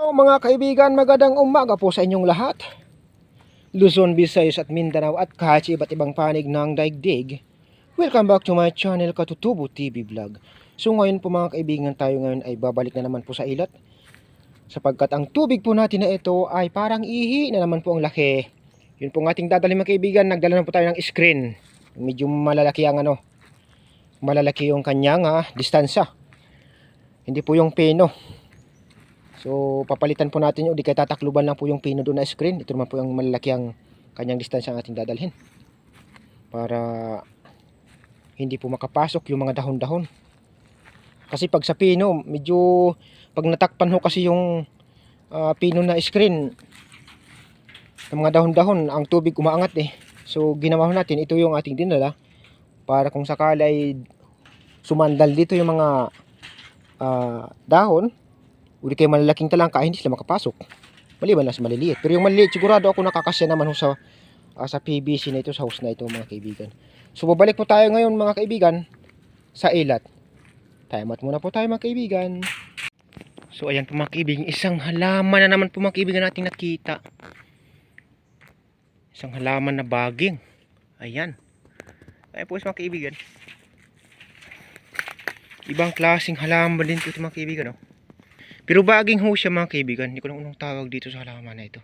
Hello mga kaibigan, magandang umaga po sa inyong lahat. Luzon, Visayas at Mindanao at kahit sa iba't ibang panig ng daigdig. Welcome back to my channel, Katutubo TV Vlog. So ngayon po mga kaibigan, tayo ngayon ay babalik na naman po sa ilat. Sapagkat ang tubig po natin na ito ay parang ihi na naman po ang laki. Yun po ang ating dadalhin mga kaibigan, nagdala na po tayo ng screen. Medyo malalaki ang malalaki yung kanyang distansya. Hindi po yung pino. So papalitan po natin yun, di kaya tatakluban lang po yung pino doon na screen. Ito naman po yung malalaki ang kanyang distansya ang ating dadalhin, para hindi po makapasok yung mga dahon-dahon. Kasi pag sa pino, medyo pag natakpan ho kasi yung pino na screen ng mga dahon-dahon, ang tubig umaangat eh. So ginawa natin, ito yung ating dinala para kung sakali ay sumandal dito yung mga dahon, uli kayo malalaking talangka, hindi sila makapasok. Maliban lang sa maliliit. Pero yung maliliit, sigurado ako nakakasya naman sa PVC na ito, sa house na ito mga kaibigan. So babalik po tayo ngayon mga kaibigan sa ilat. Timeout muna po tayo mga kaibigan. So ayan po mga kaibigan, isang halaman na naman po mga kaibigan natin nakita. Isang halaman na baging. Ayan. Ayan po mga kaibigan. Ibang klaseng halaman din po ito mga kaibigan. Oh. Pero baging ho siya mga kaibigan. Hindi ko lang unang tawag dito sa halaman na ito.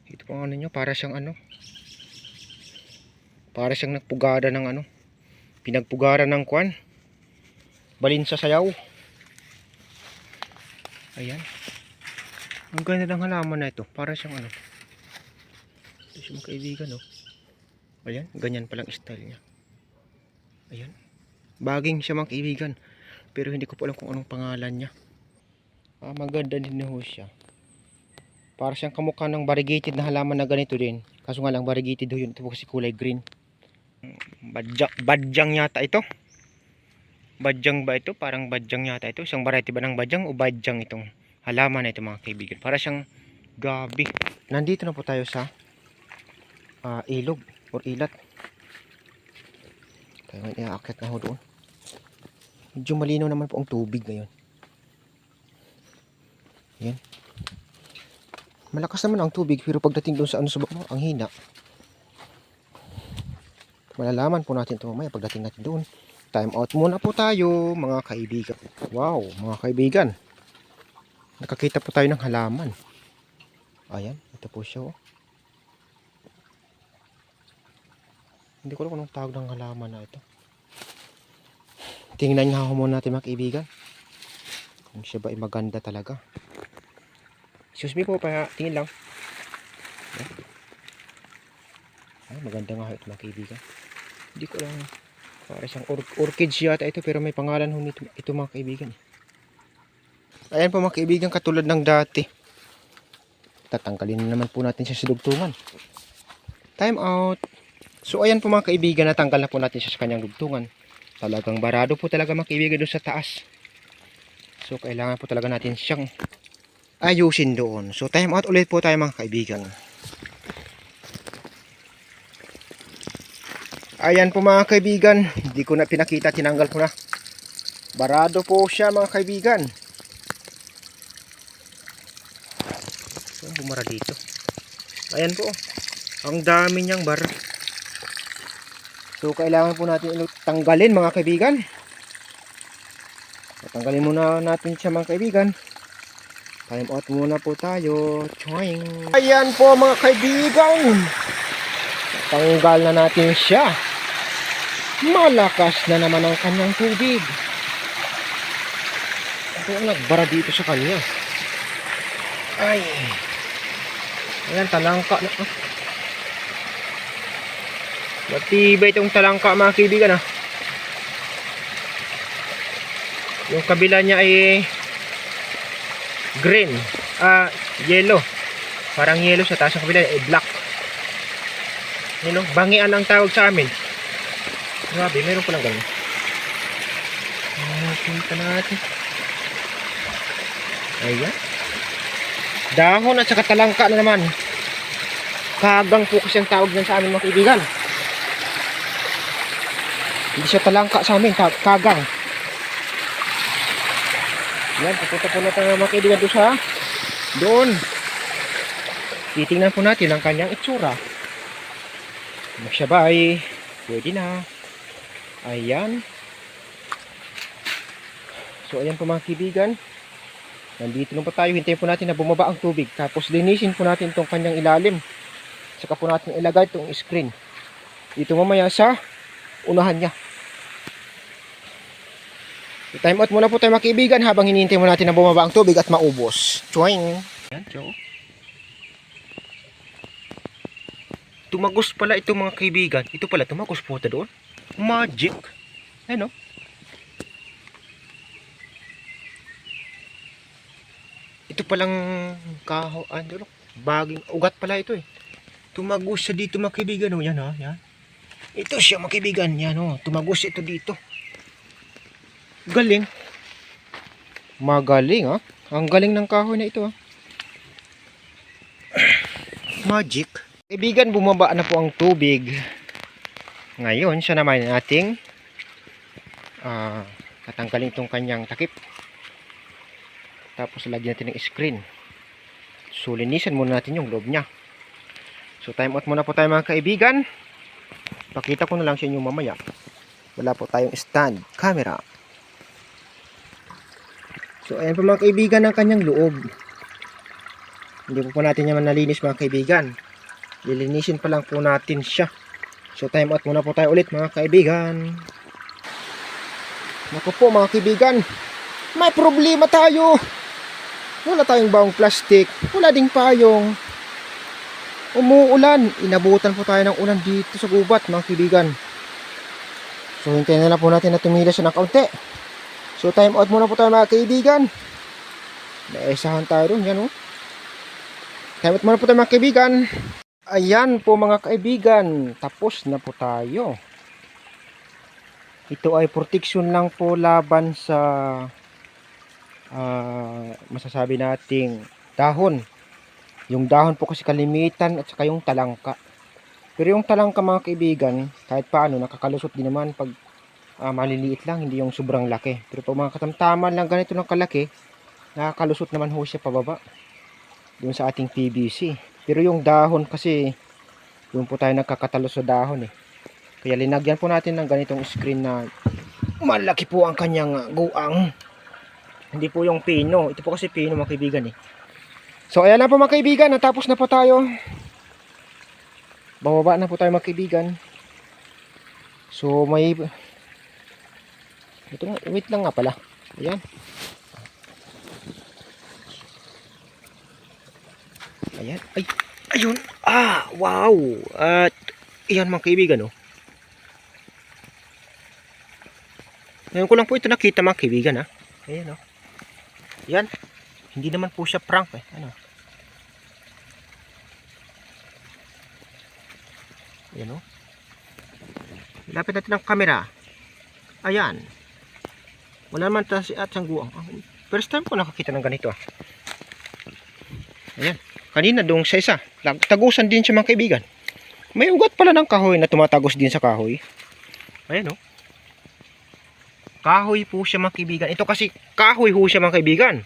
Ito po ang nyo. Para siyang para siyang nagpugada ng pinagpugara ng kwan. Balin sa sayaw. Ayan. Ang ganda ng halaman na ito. Para siyang ito siya mga kaibigan. Oh. Ayan. Ganyan palang style niya. Ayan. Baging siya mga kaibigan. Pero hindi ko po alam kung anong pangalan niya. Maganda din na ho siya. Para siyang kamukha ng variegated na halaman na ganito din. Kaso nga lang variegated ho yun. Ito po kasi kulay green. Badyang yata ito. Badyang ba ito? Parang badyang yata ito. Isang variety ba ng badyang o badyang itong halaman na ito mga kaibigan. Para siyang gabi. Nandito na po tayo sa ilog or ilat. Tayo ngayon iaakit na ho doon. Medyo malinaw naman po ang tubig ngayon. Yan. Malakas naman ang tubig, pero pagdating doon sa sa baba, ang hina. Malalaman po natin ito mamaya pagdating natin doon. Time out muna po tayo mga kaibigan. Wow, mga kaibigan. Nakakita po tayo ng halaman. Ayan, ito po siya. Oh. Hindi ko alam kung anong tawag ng halaman na ito. Tingnan nga muna natin mga kaibigan. Kung siya ba ay maganda talaga. Excuse me po, tingin lang. Ay, maganda nga ito mga kaibigan. Hindi ko lang. Para siyang orchids yata ito, pero may pangalan ho nito, ito mga kaibigan. Ayan po mga kaibigan, katulad ng dati. Tatanggalin na naman po natin siya sa dugtungan. Time out. So ayan po mga kaibigan, natanggal na po natin siya sa kanyang dugtungan. Talagang barado po talaga mga kaibigan doon sa taas. So kailangan po talaga natin siyang ayusin doon. So time out ulit po tayo mga kaibigan. Ayan po mga kaibigan, hindi ko na pinakita, tinanggal ko na. Barado po siya mga kaibigan. So bumara dito. Ayan po, ang dami niyang bar. So kailangan po natin tanggalin mga kaibigan. Tanggalin muna natin siya mga kaibigan. Time out muna po tayo. Choing. Ayan po mga kaibigan. Tanggal na natin siya. Malakas na naman ang kanyang tubig. Ito ang nagbara dito sa kanya. Ay. Ayan, talangka na. Matibay itong talangka mga kaibigan. Yung kabila niya ay green, yellow. Parang yellow sa taas, ang kabila ay black. Bangian ang tawag sa amin. Grabe, meron pa lang ganyan. Kita natin. Ayan. Dahon at saka talangka na naman. Kagang po kasi ang tawag sa amin mga kaibigan. Hindi siya talangka sa amin, kagang. Yan, pupunta po natin mga kaibigan doon. Titingnan po natin ang kanyang itsura. Magsabay. Pwede na. Ayan. So ayan po mga kaibigan. Nandito lang po tayo. Hintayin po natin na bumaba ang tubig. Tapos linisin po natin itong kanyang ilalim. Saka po natin ilagay itong screen. Dito mamaya sa unahan niya. Time out muna po tayo mga kaibigan habang hinihintay mo natin na bumaba ang tubig at maubos. Choing! Yan, chow. Tumagos pala ito mga kaibigan. Ito pala, tumagos po ito doon. Magic. Ano? Ito palang baging ugat pala ito eh. Tumagos siya dito mga kaibigan. Oh, yan ha. Yan. Ito siya mga kaibigan. Yan oh. Tumagos ito dito. Galing. Magaling ha. Ang galing ng kahoy na ito ha. Magic. Kaibigan, bumaba na po ang tubig. Ngayon, siya naman ating tatanggalin itong kanyang takip. Tapos lagyan natin ng screen. So, linisan muna natin yung loob niya. So, time out muna po tayo mga kaibigan. Pakita ko na lang sa inyo mamaya. Wala po tayong stand camera. So, ayan po mga kaibigan ang kanyang loob. Hindi po natin naman nalinis mga kaibigan. Lilinisin pa lang po natin siya. So time out muna po tayo ulit mga kaibigan. Naku po mga kaibigan, may problema tayo. Wala tayong bawang plastic. Wala ding payong. Umuulan. Inabutan po tayo ng ulan dito sa gubat mga kaibigan. So hintayin na lang po natin na tumila siya ng kaunti. So time out muna po tayo mga kaibigan. Naisahan tayo rin yan oh. Time out muna po tayo mga kaibigan. Ayan po mga kaibigan, tapos na po tayo. Ito ay protection lang po laban sa masasabi nating dahon. Yung dahon po kasi kalimitan at saka yung talangka. Pero yung talangka mga kaibigan, kahit paano nakakalusot din naman pag maliliit lang, hindi yung sobrang laki. Pero pag mga katamtaman lang ganito ng kalaki, nakakalusot naman ho siya pababa doon sa ating PVC. Pero yung dahon kasi, doon po tayo nagkakatalo sa dahon eh. Kaya linagyan po natin ng ganitong screen na malaki po ang kanyang guang. Hindi po yung pino. Ito po kasi pino mga kaibigan eh. So ayan na po mga kaibigan, natapos na po tayo. Bababa na po tayo mga kaibigan. So may... Ito nga, wait lang nga pala. Ayan. Ayan. Ay, ayun. Wow. At iyan mga kaibigan, oh. Ngayon ko lang po ito nakita mga kaibigan, ha. Ayan, oh. Ayan. Hindi naman po siya prank, eh. Ano? Ayan, oh. Ilapit natin ang camera. Ayan. Wala naman tayo at sangguang. First time ko nakakita ng ganito, ah. Ayan. Kanina doon sa isa, tagusan din siya mga kaibigan. May ugat pala ng kahoy na tumatagos din sa kahoy. Ayan o. Kahoy po siya mga kaibigan. Ito kasi kahoy po siya mga kaibigan.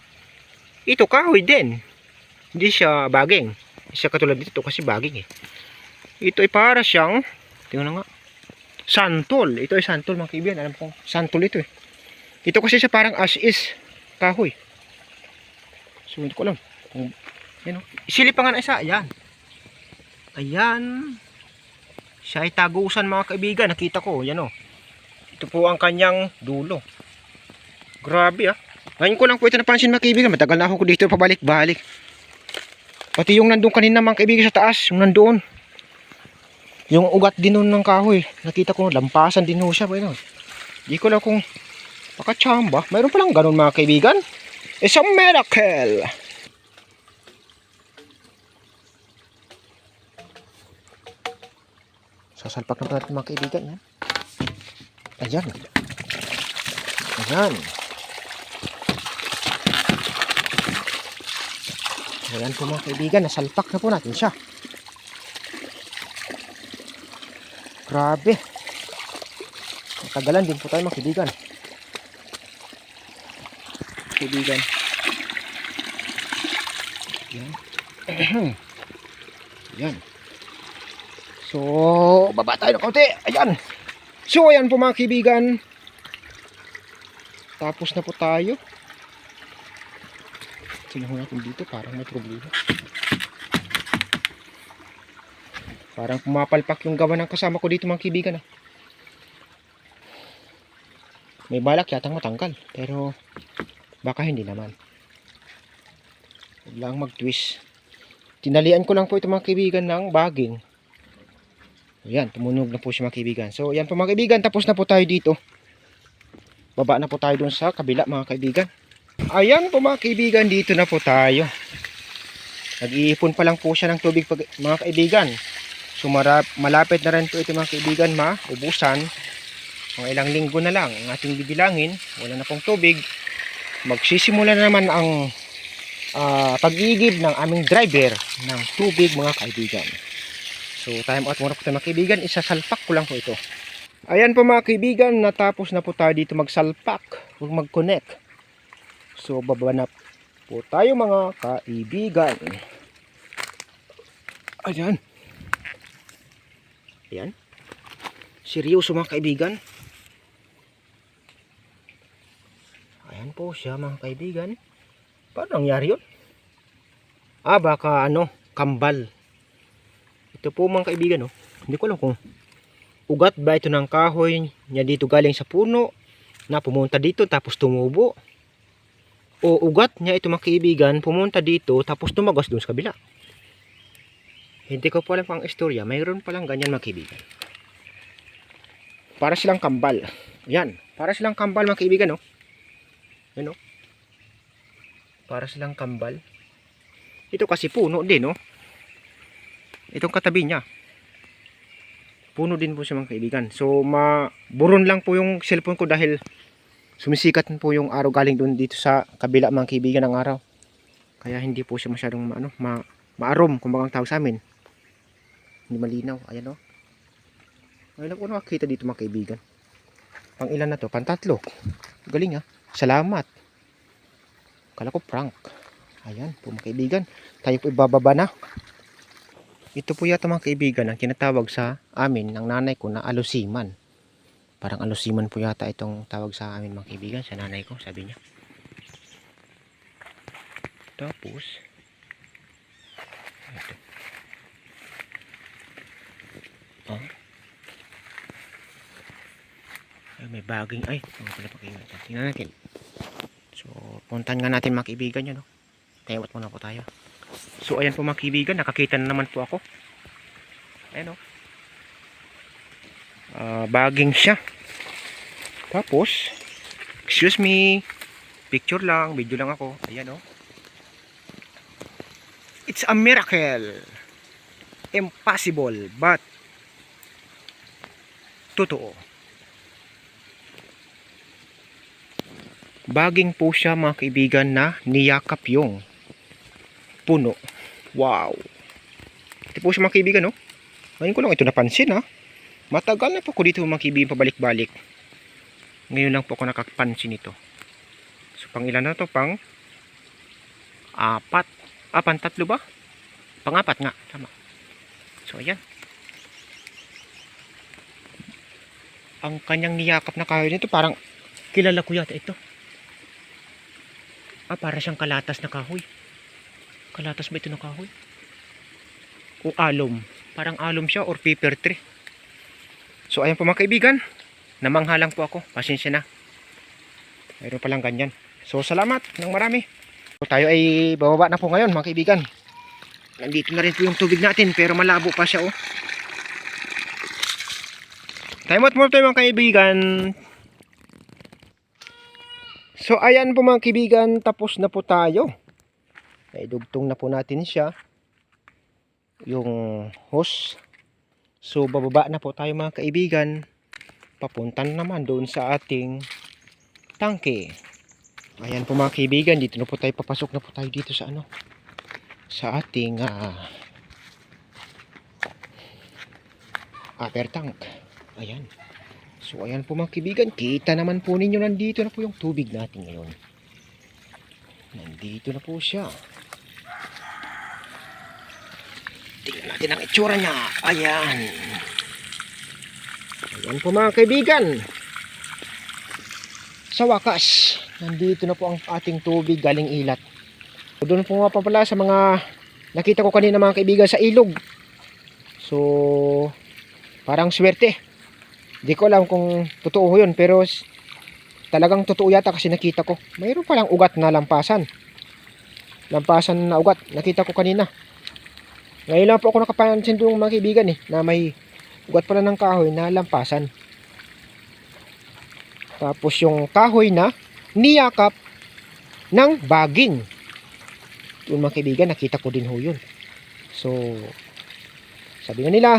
Ito kahoy din. Hindi siya baging. Hindi siya katulad dito kasi baging eh. Ito ay para siyang, tingnan nga, santol. Ito ay santol mga kaibigan. Alam kong santol ito eh. Ito kasi siya parang as is kahoy. So hindi ko alam kung yan o. Isilip pa nga na isa. Ayan. Ayan. Siya ay tagusan mga kaibigan. Nakita ko. Yan o. Ito po ang kanyang dulo. Grabe ah. Ngayon ko lang po ito napansin mga kaibigan. Matagal na ako dito pabalik-balik. Pati yung nandun kanina mga kaibigan sa taas. Yung nandoon. Yung ugat din nun ng kahoy. Nakita ko. Lampasan din ho siya. Hindi ko lang kung pakachamba. Mayroon palang ganun mga kaibigan. It's a miracle. Sasalpak na natin mga kaibigan yan. Ayan. Ayan. Ayan po mga kaibigan. Nasalpak na po natin siya. Grabe. Matagalan din po tayo mga kaibigan. kaibigan. Yan. Yan. So, baba tayo ng konti. Ayan. So, ayan po mga kaibigan. Tapos na po tayo. Tingnan natin dito, parang may problema. Parang pumapalpak yung gawa ng kasama ko dito mga kaibigan. May balak yatang matanggal, pero baka hindi naman. Huwag lang mag-twist. Tinalian ko lang po ito mga kaibigan ng baging. Ayan, tumunog na po siya mga kaibigan. So ayan po mga kaibigan, tapos na po tayo dito. Baba na po tayo dun sa kabila mga kaibigan. Ayan po mga kaibigan, dito na po tayo. Nag-iipon pa lang po siya ng tubig mga kaibigan. So malapit na rin po ito mga kaibigan maubusan. Mga ilang linggo na lang ang ating bibilangin. Wala na pong tubig. Magsisimula na naman ang pag-iigib ng aming driver ng tubig mga kaibigan. So time out muna po tayo mga kaibigan. Isasalpak ko lang po ito. Ayan po mga kaibigan, natapos na po tayo dito magsalpak o mag-connect. So baba na po tayo mga kaibigan. Ayan. Ayan. Seryoso mga kaibigan. Ayan po siya mga kaibigan. Paano nangyari yun? Baka kambal. Ito po mga kaibigan Hindi ko alam kung ugat ba ito ng kahoy niya dito galing sa puno na pumunta dito tapos tumubo. O ugat niya ito mga kaibigan pumunta dito tapos tumagas doon sa kabila. Hindi ko po alam pang istorya. Mayroon palang ganyan mga kaibigan. Para silang kambal. Ayan. Para silang kambal mga kaibigan Ayan Para silang kambal. Ito kasi puno din Itong katabi niya. Puno din po siya mga kaibigan. So maburon lang po yung cellphone ko dahil sumisikat po yung araw galing doon dito sa kabila mga kaibigan ng araw. Kaya hindi po siya masyadong maarom kung bagang tawag sa amin. Hindi malinaw. Ayan Ngayon ko nakakita dito mga kaibigan. Pang ilan na to? Pantatlo. Galing Salamat. Kala ko prank. Ayan po mga kaibigan. Tayo po ibababa na. Ito po yata mga kaibigan ang kinatawag sa amin ng nanay ko na alusiman. Parang alusiman po yata itong tawag sa amin mga kaibigan. Sa nanay ko sabi niya. Tapos ito. May baging tingnan natin. So puntan nga natin mga kaibigan yun Tewat muna po tayo. So ayan po mga kaibigan, nakakita na naman po ako. Ayan baging siya. Tapos excuse me, picture lang, video lang ako. Ayan it's a miracle. Impossible but totoo. Baging po siya mga kaibigan na niyakap yung puno. Wow. Ito po siya mga kaibigan Ngayon ko lang ito napansin Matagal na po ko dito mga kaibigan pabalik-balik. Ngayon lang po ako nakapansin ito. So pang ilan na to? Pang apat. Pantatlo ba? Pang apat nga. Tama. So ayan. Ang kanyang niyakap na kahoy nito parang kilala ko yata ito. Para siyang kalatas na kahoy. Kalatas ba ito na kahoy? O alum. Parang alum siya or paper tree. So ayan po mga kaibigan. Namangha lang po ako. Pasensya na. Mayroon palang ganyan. So salamat ng marami. So, tayo ay bababa na po ngayon mga kaibigan. Nandito na rin po yung tubig natin pero malabo pa siya Time out muna tayo mga kaibigan. So ayan po mga kaibigan, tapos na po tayo. Naidugtong na po natin siya. Yung hose. So bababa na po tayo mga kaibigan. Papunta naman doon sa ating tangke. Ayan po mga kaibigan, dito na po tayo, papasok na po tayo dito sa sa ating upper tank. Ayan. So ayan po mga kaibigan, kita naman po ninyo nandito na po yung tubig natin ngayon. Nandito na po siya. Tingnan natin ang itsura niya. Ayan. Ayan po mga kaibigan. Sa wakas, nandito na po ang ating tubig galing ilat. Doon po nga pa pala sa mga nakita ko kanina mga kaibigan sa ilog. So, parang swerte. Hindi ko alam kung totoo yun, pero talagang totoo yata kasi nakita ko. Mayroon palang ugat na lampasan. Lampasan na ugat. Nakita ko kanina. Ngayon lang po ako nakapansin doon mga kaibigan na may ugat pala ng kahoy na lampasan. Tapos yung kahoy na niyakap ng baging. Doon mga kaibigan, nakita ko din ho yun. So, sabi nga nila,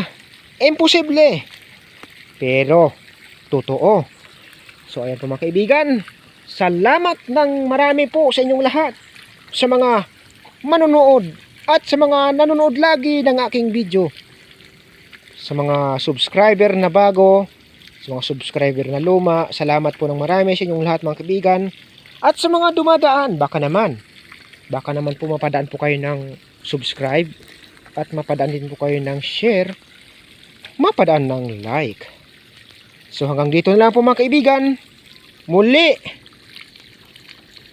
imposible. Pero, totoo. So, ayan po mga kaibigan. Salamat ng marami po sa inyong lahat. Sa mga manonood at sa mga nanonood lagi ng aking video. Sa mga subscriber na bago, sa mga subscriber na luma, salamat po ng marami sa inyong lahat mga kaibigan. At sa mga dumadaan, baka naman po mapadaan po kayo ng subscribe at mapadaan din po kayo ng share, mapadaan ng like. So hanggang dito na lang po mga kaibigan. Muli,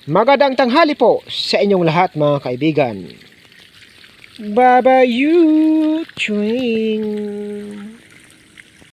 magandang tanghali po sa inyong lahat mga kaibigan. Bye bye you, chewing.